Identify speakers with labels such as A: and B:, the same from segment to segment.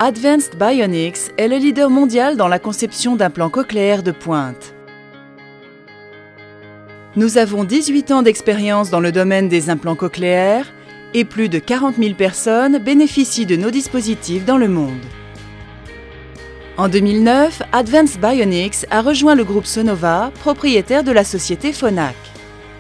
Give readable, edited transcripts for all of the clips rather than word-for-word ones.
A: Advanced Bionics est le leader mondial dans la conception d'implants cochléaires de pointe. Nous avons 18 ans d'expérience dans le domaine des implants cochléaires et plus de 40 000 personnes bénéficient de nos dispositifs dans le monde. En 2009, Advanced Bionics a rejoint le groupe Sonova, propriétaire de la société Phonak.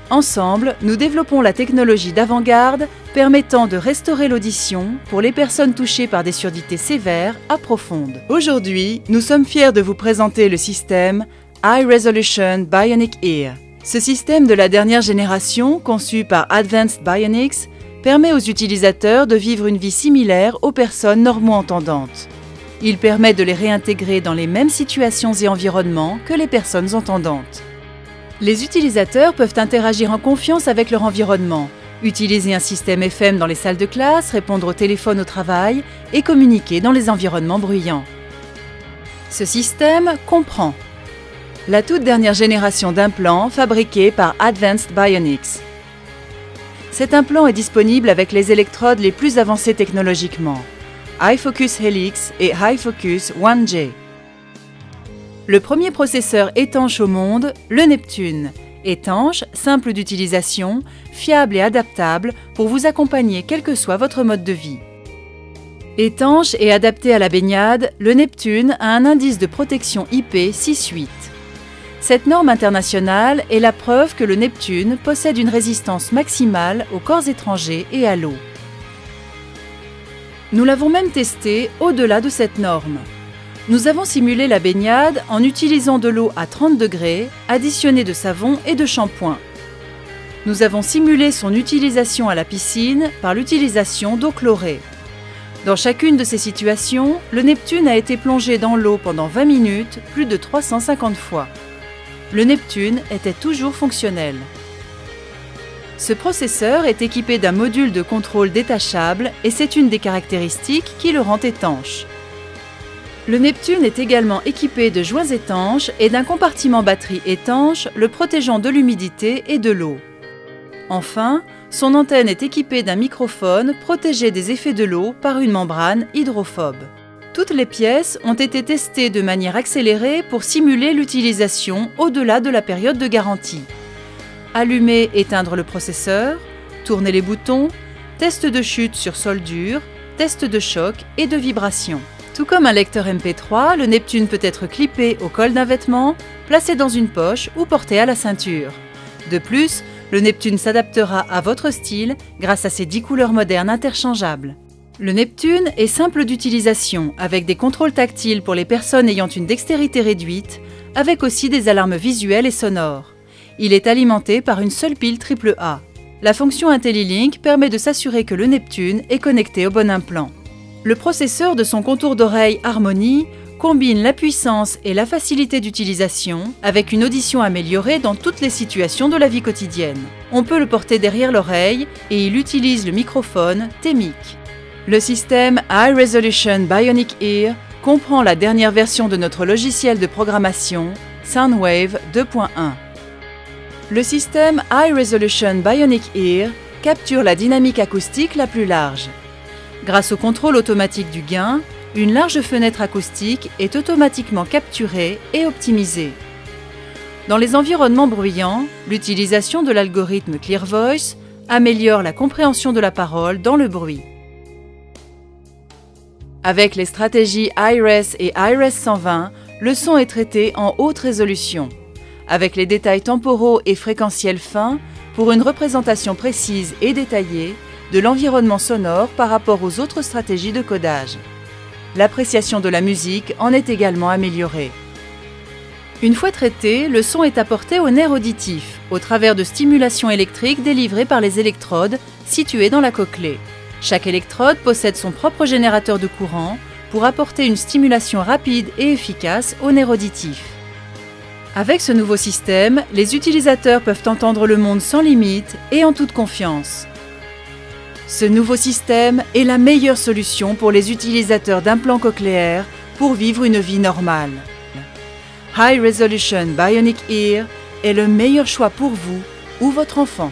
A: Ensemble, nous développons la technologie d'avant-garde permettant de restaurer l'audition pour les personnes touchées par des surdités sévères à profondes. Aujourd'hui, nous sommes fiers de vous présenter le système High Resolution Bionic Ear. Ce système de la dernière génération, conçu par Advanced Bionics, permet aux utilisateurs de vivre une vie similaire aux personnes normo-entendantes. Il permet de les réintégrer dans les mêmes situations et environnements que les personnes entendantes. Les utilisateurs peuvent interagir en confiance avec leur environnement, utiliser un système FM dans les salles de classe, répondre au téléphone au travail et communiquer dans les environnements bruyants. Ce système comprend la toute dernière génération d'implants fabriqués par Advanced Bionics. Cet implant est disponible avec les électrodes les plus avancées technologiquement, iFocus Helix et iFocus 1J. Le premier processeur étanche au monde, le Neptune. Étanche, simple d'utilisation, fiable et adaptable pour vous accompagner quel que soit votre mode de vie. Étanche et adapté à la baignade, le Neptune a un indice de protection IP 6.8. Cette norme internationale est la preuve que le Neptune possède une résistance maximale aux corps étrangers et à l'eau. Nous l'avons même testé au-delà de cette norme. Nous avons simulé la baignade en utilisant de l'eau à 30 degrés, additionnée de savon et de shampoing. Nous avons simulé son utilisation à la piscine par l'utilisation d'eau chlorée. Dans chacune de ces situations, le Neptune a été plongé dans l'eau pendant 20 minutes, plus de 350 fois. Le Neptune était toujours fonctionnel. Ce processeur est équipé d'un module de contrôle détachable et c'est une des caractéristiques qui le rend étanche. Le Neptune est également équipé de joints étanches et d'un compartiment batterie étanche le protégeant de l'humidité et de l'eau. Enfin, son antenne est équipée d'un microphone protégé des effets de l'eau par une membrane hydrophobe. Toutes les pièces ont été testées de manière accélérée pour simuler l'utilisation au-delà de la période de garantie. Allumer, éteindre le processeur, tourner les boutons, test de chute sur sol dur, test de choc et de vibration. Tout comme un lecteur MP3, le Neptune peut être clippé au col d'un vêtement, placé dans une poche ou porté à la ceinture. De plus, le Neptune s'adaptera à votre style grâce à ses 10 couleurs modernes interchangeables. Le Neptune est simple d'utilisation, avec des contrôles tactiles pour les personnes ayant une dextérité réduite, avec aussi des alarmes visuelles et sonores. Il est alimenté par une seule pile AAA. La fonction IntelliLink permet de s'assurer que le Neptune est connecté au bon implant. Le processeur de son contour d'oreille Harmony combine la puissance et la facilité d'utilisation avec une audition améliorée dans toutes les situations de la vie quotidienne. On peut le porter derrière l'oreille et il utilise le microphone TEMIC. Le système High Resolution Bionic Ear comprend la dernière version de notre logiciel de programmation Soundwave 2.1. Le système High Resolution Bionic Ear capture la dynamique acoustique la plus large. Grâce au contrôle automatique du gain, une large fenêtre acoustique est automatiquement capturée et optimisée. Dans les environnements bruyants, l'utilisation de l'algorithme Clear Voice améliore la compréhension de la parole dans le bruit. Avec les stratégies iRes et iRes 120, le son est traité en haute résolution, avec les détails temporaux et fréquentiels fins pour une représentation précise et détaillée de l'environnement sonore par rapport aux autres stratégies de codage. L'appréciation de la musique en est également améliorée. Une fois traité, le son est apporté au nerf auditif, au travers de stimulations électriques délivrées par les électrodes situées dans la cochlée. Chaque électrode possède son propre générateur de courant pour apporter une stimulation rapide et efficace au nerf auditif. Avec ce nouveau système, les utilisateurs peuvent entendre le monde sans limite et en toute confiance. Ce nouveau système est la meilleure solution pour les utilisateurs d'implants cochléaires pour vivre une vie normale. High Resolution Bionic Ear est le meilleur choix pour vous ou votre enfant.